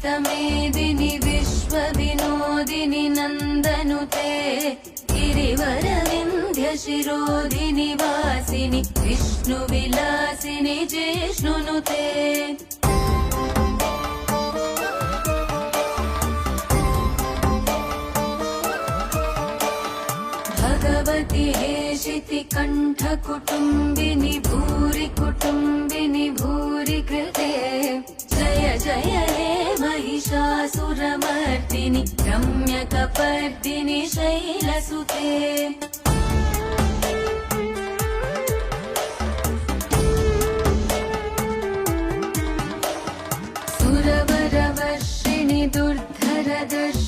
मेदिनि विश्वविनोदिनि नन्दनुते गिरिवरविन्ध्यशिरोधिनि वासिनि विष्णुविलासिनि जिष्णुनुते भगवति हेशिति कण्ठकुटुम्बिनि भूरि कुटुम्बिनि भूरि कृते जय जय हे महिषासुरमर्दिनि रम्यकपर्दिनि शैलसुते सुरवरवर्षिणि दुर्धरदर्शिनि